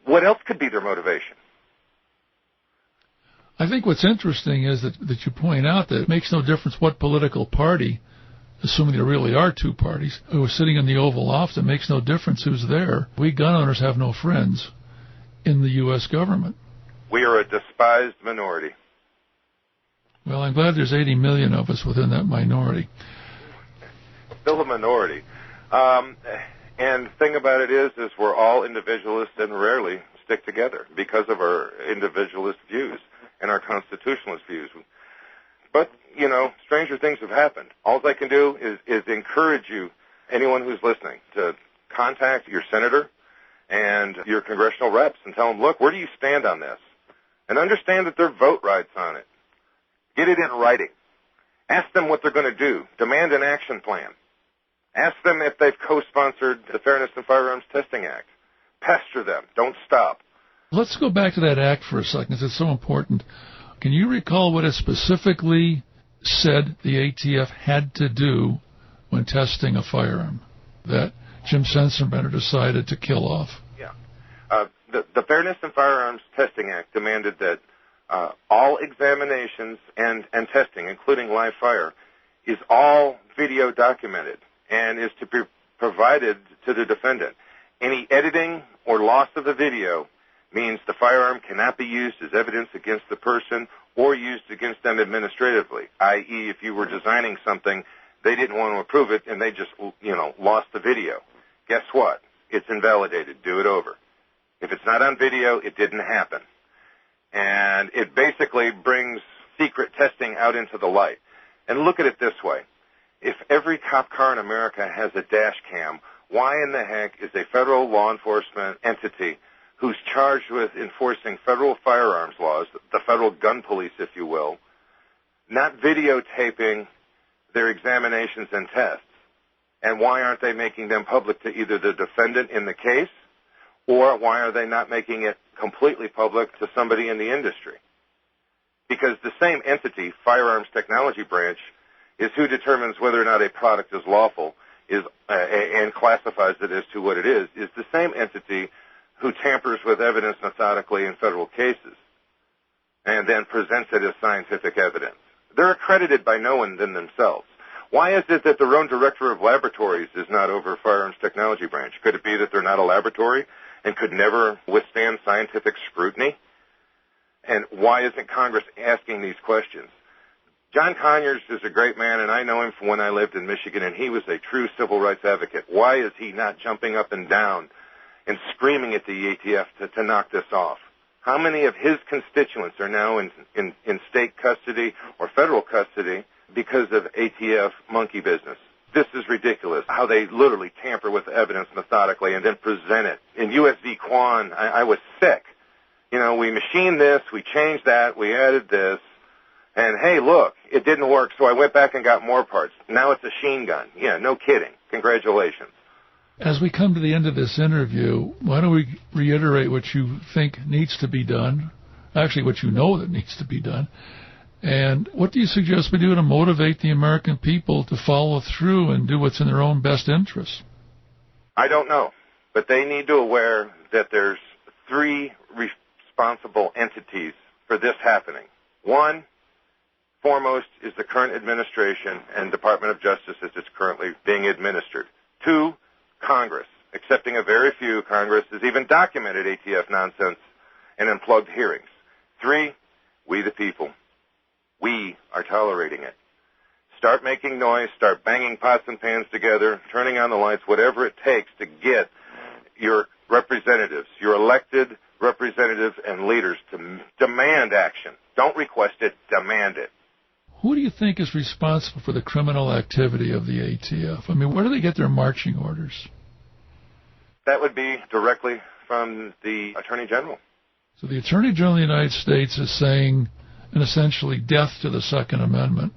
What else could be their motivation? I think what's interesting is that you point out that it makes no difference what political party, assuming there really are two parties, who are sitting in the Oval Office. It makes no difference who's there. We gun owners have no friends in the U.S. government. We are a despised minority. Well, I'm glad there's 80 million of us within that minority. Still a minority. And the thing about it is we're all individualists and rarely stick together because of our individualist views and our constitutionalist views. But, stranger things have happened. All I can do is encourage you, anyone who's listening, to contact your senator and your congressional reps and tell them, look, where do you stand on this? And understand that their vote rights on it. Get it in writing. Ask them what they're going to do. Demand an action plan. Ask them if they've co-sponsored the Fairness in Firearms Testing Act. Pester them. Don't stop. Let's go back to that act for a second, because it's so important. Can you recall what it specifically said the ATF had to do when testing a firearm that Jim Sensenbrenner decided to kill off? Yeah. The Fairness in Firearms Testing Act demanded that all examinations and testing, including live fire, is all video documented and is to be provided to the defendant. Any editing or loss of the video means the firearm cannot be used as evidence against the person or used against them administratively, i.e., if you were designing something, they didn't want to approve it, and they just, lost the video. Guess what? It's invalidated. Do it over. If it's not on video, it didn't happen. And it basically brings secret testing out into the light. And look at it this way. If every cop car in America has a dash cam, why in the heck is a federal law enforcement entity who's charged with enforcing federal firearms laws, the federal gun police, if you will, not videotaping their examinations and tests? And why aren't they making them public to either the defendant in the case, or why are they not making it completely public to somebody in the industry? Because the same entity, Firearms Technology Branch, is who determines whether or not a product is lawful and classifies it as to what it is the same entity who tampers with evidence methodically in federal cases and then presents it as scientific evidence. They're accredited by no one than themselves. Why is it that their own director of laboratories is not over Firearms Technology Branch? Could it be that they're not a laboratory and could never withstand scientific scrutiny? And why isn't Congress asking these questions? John Conyers is a great man, and I know him from when I lived in Michigan, and he was a true civil rights advocate. Why is he not jumping up and down and screaming at the ATF to knock this off? How many of his constituents are now in state custody or federal custody because of ATF monkey business? This is ridiculous, how they literally tamper with evidence methodically and then present it. In U.S. v. Quan, I was sick. We machined this, we changed that, we added this, and hey, look, it didn't work, so I went back and got more parts. Now it's a Sheen gun. Yeah, no kidding. Congratulations. As we come to the end of this interview, why don't we reiterate what you think needs to be done, actually what you know that needs to be done, and what do you suggest we do to motivate the American people to follow through and do what's in their own best interests? I don't know, but they need to aware that there's three responsible entities for this happening. One, foremost, is the current administration and Department of Justice as it's currently being administered. Two, Congress. Excepting a very few, Congress has even documented ATF nonsense and unplugged hearings. Three, we the people. We are tolerating it. Start making noise, start banging pots and pans together, turning on the lights, whatever it takes to get your representatives, your elected representatives and leaders to demand action. Don't request it, demand it. Who do you think is responsible for the criminal activity of the ATF? I mean, where do they get their marching orders? That would be directly from the Attorney General. So the Attorney General of the United States is saying, and essentially, death to the Second Amendment.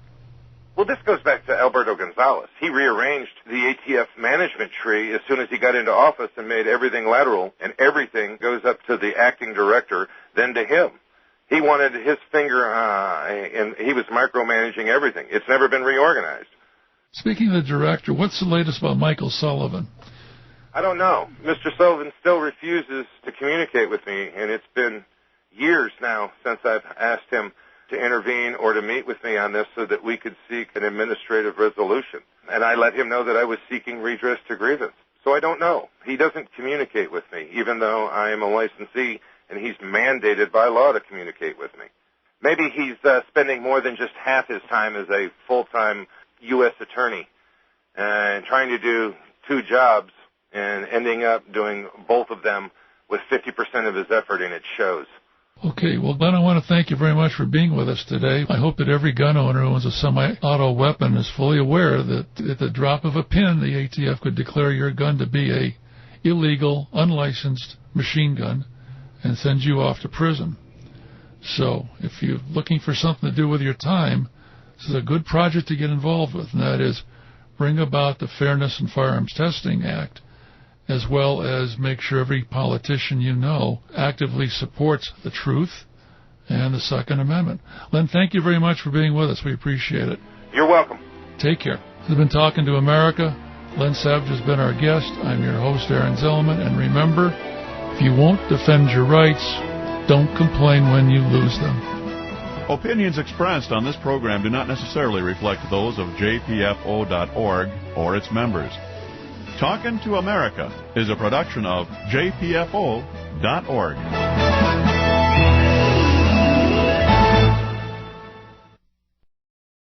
Well, this goes back to Alberto Gonzales. He rearranged the ATF management tree as soon as he got into office and made everything lateral, and everything goes up to the acting director, then to him. He wanted his finger, and he was micromanaging everything. It's never been reorganized. Speaking of the director, what's the latest about Michael Sullivan? I don't know. Mr. Sullivan still refuses to communicate with me, and it's been years now since I've asked him to intervene or to meet with me on this so that we could seek an administrative resolution. And I let him know that I was seeking redress to grievance. So I don't know. He doesn't communicate with me, even though I am a licensee and he's mandated by law to communicate with me. Maybe he's spending more than just half his time as a full-time U.S. attorney and trying to do two jobs and ending up doing both of them with 50% of his effort, and it shows. Okay, well, Glenn, I want to thank you very much for being with us today. I hope that every gun owner who owns a semi-auto weapon is fully aware that at the drop of a pin, the ATF could declare your gun to be a illegal, unlicensed machine gun and send you off to prison. So if you're looking for something to do with your time, this is a good project to get involved with, and that is bring about the Fairness in Firearms Testing Act, as well as make sure every politician you know actively supports the truth and the Second Amendment. Len, thank you very much for being with us. We appreciate it. You're welcome. Take care. This has been Talking to America. Len Savage has been our guest. I'm your host, Aaron Zelman. And remember, if you won't defend your rights, don't complain when you lose them. Opinions expressed on this program do not necessarily reflect those of jpfo.org or its members. Talkin' to America is a production of jpfo.org.